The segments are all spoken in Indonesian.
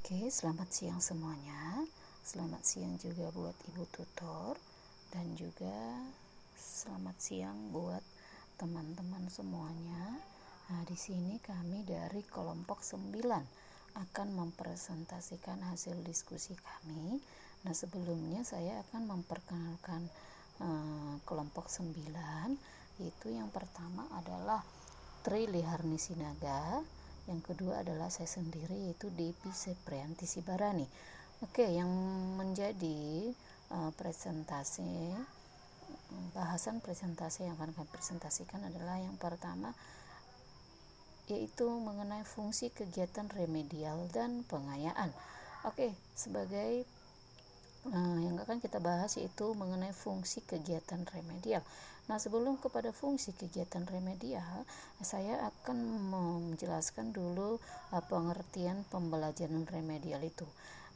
Oke, selamat siang semuanya. Selamat siang juga buat Ibu Tutor dan juga selamat siang buat teman-teman semuanya. Nah, di sini kami dari kelompok 9 akan mempresentasikan hasil diskusi kami. Nah, sebelumnya saya akan memperkenalkan kelompok 9, yaitu yang pertama adalah Tri Liharni Sinaga, yang kedua adalah saya sendiri yaitu Depi Seprianti Sibarani. Oke, yang menjadi bahasan presentasi yang akan kami presentasikan adalah yang pertama, yaitu mengenai fungsi kegiatan remedial dan pengayaan. Oke, sebagai yang akan kita bahas yaitu mengenai fungsi kegiatan remedial. Nah, sebelum kepada fungsi kegiatan remedial, saya akan menjelaskan dulu pengertian pembelajaran remedial itu.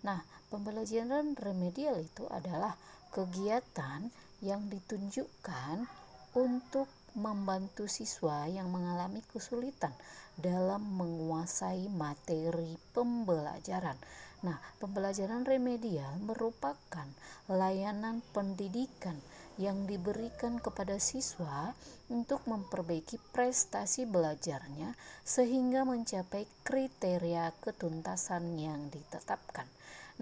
Nah, pembelajaran remedial itu adalah kegiatan yang ditunjukkan untuk membantu siswa yang mengalami kesulitan dalam menguasai materi pembelajaran. Nah, pembelajaran remedial merupakan layanan pendidikan yang diberikan kepada siswa untuk memperbaiki prestasi belajarnya sehingga mencapai kriteria ketuntasan yang ditetapkan.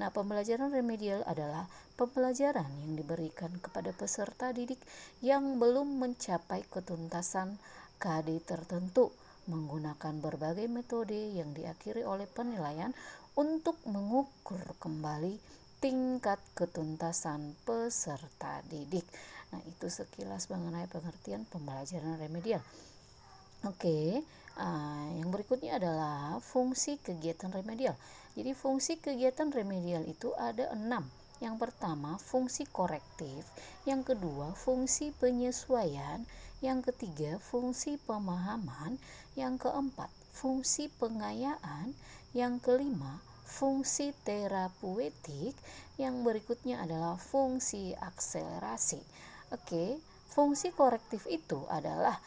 Nah, pembelajaran remedial adalah pembelajaran yang diberikan kepada peserta didik yang belum mencapai ketuntasan KD tertentu menggunakan berbagai metode yang diakhiri oleh penilaian untuk mengukur kembali tingkat ketuntasan peserta didik. Nah, itu sekilas mengenai pengertian pembelajaran remedial. Oke, yang berikutnya adalah fungsi kegiatan remedial. Jadi fungsi kegiatan remedial itu ada 6. Yang pertama, fungsi korektif. Yang kedua, fungsi penyesuaian. Yang ketiga, fungsi pemahaman. Yang keempat, fungsi pengayaan. Yang kelima, fungsi terapeutik. Yang berikutnya adalah fungsi akselerasi. Oke, fungsi korektif itu adalah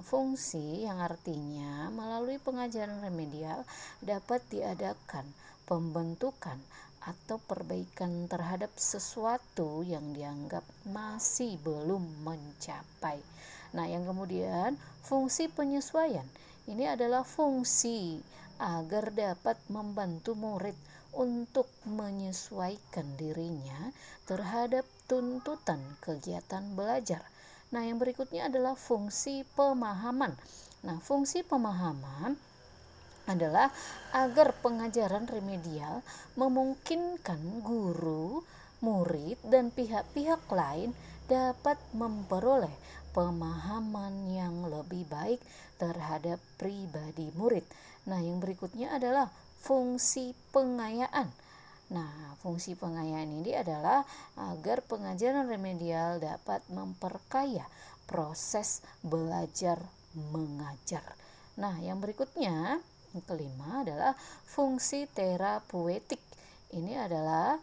fungsi yang artinya melalui pengajaran remedial dapat diadakan pembentukan atau perbaikan terhadap sesuatu yang dianggap masih belum mencapai. Nah, yang kemudian fungsi penyesuaian ini adalah fungsi agar dapat membantu murid untuk menyesuaikan dirinya terhadap tuntutan kegiatan belajar. Nah, yang berikutnya adalah fungsi pemahaman. Nah, fungsi pemahaman adalah agar pengajaran remedial memungkinkan guru, murid, dan pihak-pihak lain dapat memperoleh pemahaman yang lebih baik terhadap pribadi murid. Nah, yang berikutnya adalah fungsi pengayaan. Nah, fungsi pengayaan ini adalah agar pengajaran remedial dapat memperkaya proses belajar mengajar. Nah, yang berikutnya, yang kelima adalah fungsi terapeutik. Ini adalah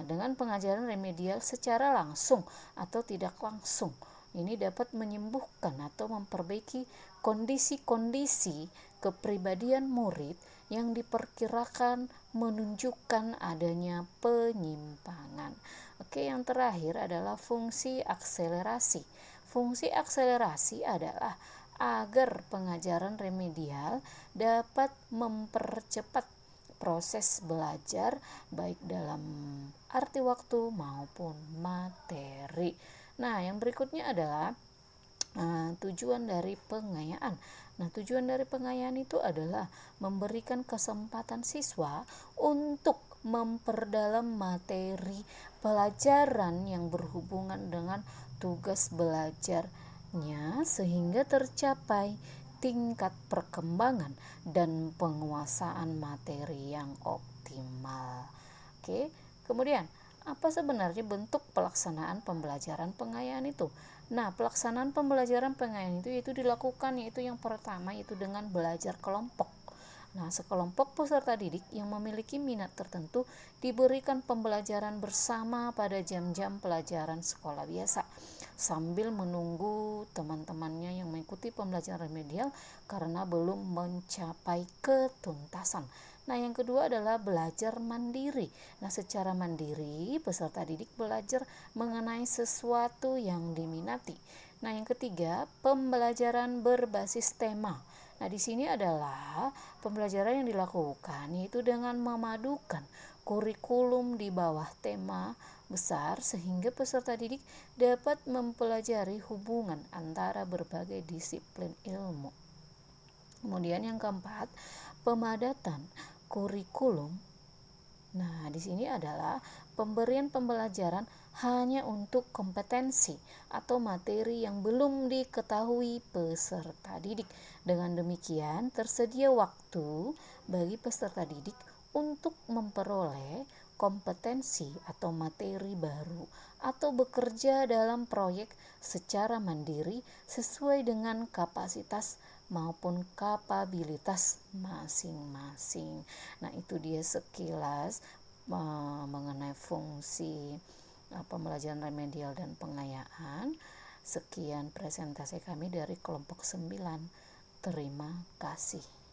dengan pengajaran remedial secara langsung atau tidak langsung. Ini dapat menyembuhkan atau memperbaiki kondisi-kondisi kepribadian murid yang diperkirakan menunjukkan adanya penyimpangan. Oke, yang terakhir adalah fungsi akselerasi. Fungsi akselerasi adalah agar pengajaran remedial dapat mempercepat proses belajar baik dalam arti waktu maupun materi. Nah, yang berikutnya adalah tujuan dari pengayaan. Nah, tujuan dari pengayaan itu adalah memberikan kesempatan siswa untuk memperdalam materi pelajaran yang berhubungan dengan tugas belajarnya sehingga tercapai tingkat perkembangan dan penguasaan materi yang optimal. Oke, kemudian apa sebenarnya bentuk pelaksanaan pembelajaran pengayaan itu? Nah, pelaksanaan pembelajaran pengayaan itu dilakukan yaitu yang pertama yaitu dengan belajar kelompok. Nah, sekelompok peserta didik yang memiliki minat tertentu diberikan pembelajaran bersama pada jam-jam pelajaran sekolah biasa sambil menunggu teman-temannya yang mengikuti pembelajaran remedial karena belum mencapai ketuntasan. Nah, yang kedua adalah belajar mandiri. Nah, secara mandiri peserta didik belajar mengenai sesuatu yang diminati. Nah, yang ketiga, pembelajaran berbasis tema. Nah, di sini adalah pembelajaran yang dilakukan yaitu dengan memadukan kurikulum di bawah tema besar sehingga peserta didik dapat mempelajari hubungan antara berbagai disiplin ilmu. Kemudian yang keempat, pemadatan kurikulum. Nah, di sini adalah pemberian pembelajaran hanya untuk kompetensi atau materi yang belum diketahui peserta didik. Dengan demikian, tersedia waktu bagi peserta didik untuk memperoleh kompetensi atau materi baru atau bekerja dalam proyek secara mandiri sesuai dengan kapasitas maupun kapabilitas masing-masing. Nah, itu dia sekilas mengenai fungsi pembelajaran remedial dan pengayaan. Sekian presentasi kami dari kelompok 9. Terima kasih.